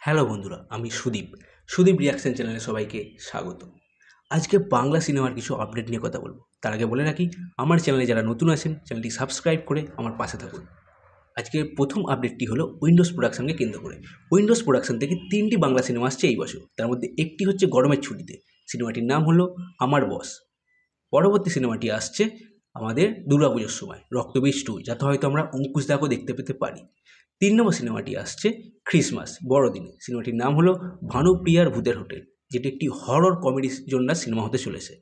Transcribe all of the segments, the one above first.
Hello বন্ধুরা, আমি Sudip reaction চ্যানেলে সবাইকে স্বাগত। আজকে বাংলা সিনেমার কিছু আপডেট নিয়ে কথা বলবো। তার আগে বলে রাখি, আমার চ্যানেলে যারা নতুন আছেন চ্যানেলটি সাবস্ক্রাইব করে আমার পাশে থাকুন। আজকে প্রথম আপডেটটি হলো উইন্ডোজ প্রোডাকশনকে কেন্দ্র করে। উইন্ডোজ প্রোডাকশন থেকে 3টি বাংলা সিনেমা আসছে এই বছর। তার মধ্যে একটি হচ্ছে গরমের ছুটিতে, সিনেমাটির নাম হলো আমার বস। পরবর্তী সিনেমাটি আসছে আমাদের দুর্গাপুজোর সময়, রক্তবীজ 2, যাতে হয়তো আমরা অঙ্কুশ দাকেও দেখতে পেতে পারি। 3 নম্বর সিনেমাটি আসছে ক্রিসমাস বড়দিনে, সিনেমাটির নাম হলো ভানুপ্রিয়ার ভূতের হোটেল, যেটি একটি হরর কমেডি জন্য সিনেমা হতে চলেছে।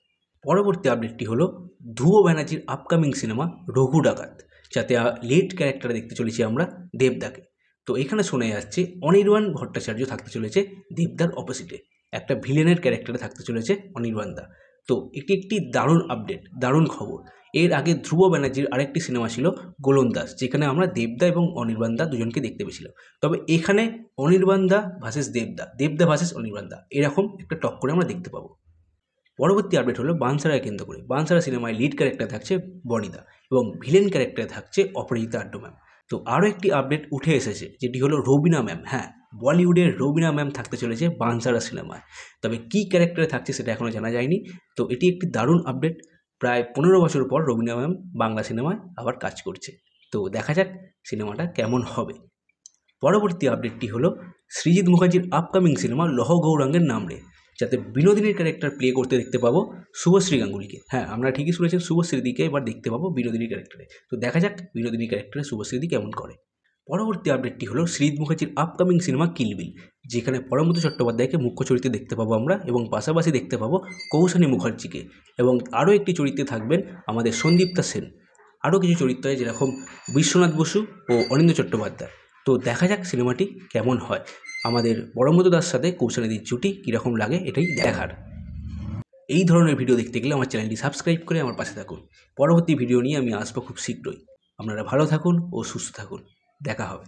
পরবর্তী আপডেটটি হলো ধ্রুব ব্যানার্জির আপকামিং সিনেমা রঘু ডাকাত, যাতে লিড ক্যারেক্টারে দেখতে চলেছি আমরা দেবদাকে। তো এখানে শোনা যাচ্ছে অনির্বাণ ভট্টাচার্য থাকতে চলেছে দেবদার অপোজিটে, একটা ভিলেনের ক্যারেক্টারে থাকতে চলেছে অনির্বাণ দা। তো এটি একটি দারুণ আপডেট, দারুণ খবর। এর আগে ধ্রুব ব্যানার্জির আরেকটি সিনেমা ছিল গোলন্দাজ, যেখানে আমরা দেবদা এবং অনির্বাণ দা দুজনকে দেখতে পেয়েছিলাম। তবে এখানে অনির্বাণ দা ভার্সেস দেবদা ভার্সেস অনির্বাণ দা, এরকম একটা টক্করে আমরা দেখতে পাবো। পরবর্তী আপডেট হলো বানসারাকে কেন্দ্র করে। বানসারা সিনেমায় লিড ক্যারেক্টার থাকছে বনিদা এবং ভিলেন ক্যারেক্টারে থাকছে অপরাজিতা আড্ডু ম্যাম। তো আরও একটি আপডেট উঠে এসেছে, যেটি হলো রবিনা ম্যাম। হ্যাঁ, বলিউডের রবিনা ম্যাম থাকতে চলেছে বানসারা সিনেমায়। তবে কী ক্যারেক্টারে থাকছে সেটা এখনও জানা যায়নি। তো এটি একটি দারুণ আপডেট। প্রায় 15 বছর পর রবিনা ম্যাম বাংলা সিনেমায় আবার কাজ করছে। তো দেখা যাক সিনেমাটা কেমন হবে। পরবর্তী আপডেটটি হলো সৃজিত মুখার্জির আপকামিং সিনেমা লহ গৌরাঙ্গের নাম রে, যাতে বিনোদিনীর ক্যারেক্টার প্লে করতে দেখতে পাবো শুভশ্রী গাঙ্গুলিকে। হ্যাঁ, আমরা ঠিকই শুনেছেন, শুভশ্রীদিকে এবার দেখতে পাবো বিনোদিনীর ক্যারেক্টারে। তো দেখা যাক বিনোদিনীর ক্যারেক্টারে শুভশ্রীদি কেমন করে। পরবর্তী আপডেটটি হলো সৃজিত মুখার্জির আপকামিং সিনেমা কিলবিল, যেখানে পরমব্রত চট্টোপাধ্যায়কে মুখ্য চরিত্রে দেখতে পাবো আমরা, এবং পাশাপাশি দেখতে পাবো কৌশানী মুখার্জিকে, এবং আরও একটি চরিত্রে থাকবেন আমাদের সন্দীপ্তা সেন। আরও কিছু চরিত্রে যেরকম বিশ্বনাথ বসু ও অনিন্দ্য চট্টোপাধ্যায়। তো দেখা যাক সিনেমাটি কেমন হয়। আমাদের পরমব্রত দার সাথে কৌশানীদির জুটি কীরকম লাগে এটাই দেখার। এই ধরনের ভিডিও দেখতে গেলে আমার চ্যানেলটি সাবস্ক্রাইব করে আমার পাশে থাকুন। পরবর্তী ভিডিও নিয়ে আমি আসবো খুব শীঘ্রই। আপনারা ভালো থাকুন ও সুস্থ থাকুন। দেখা হবে।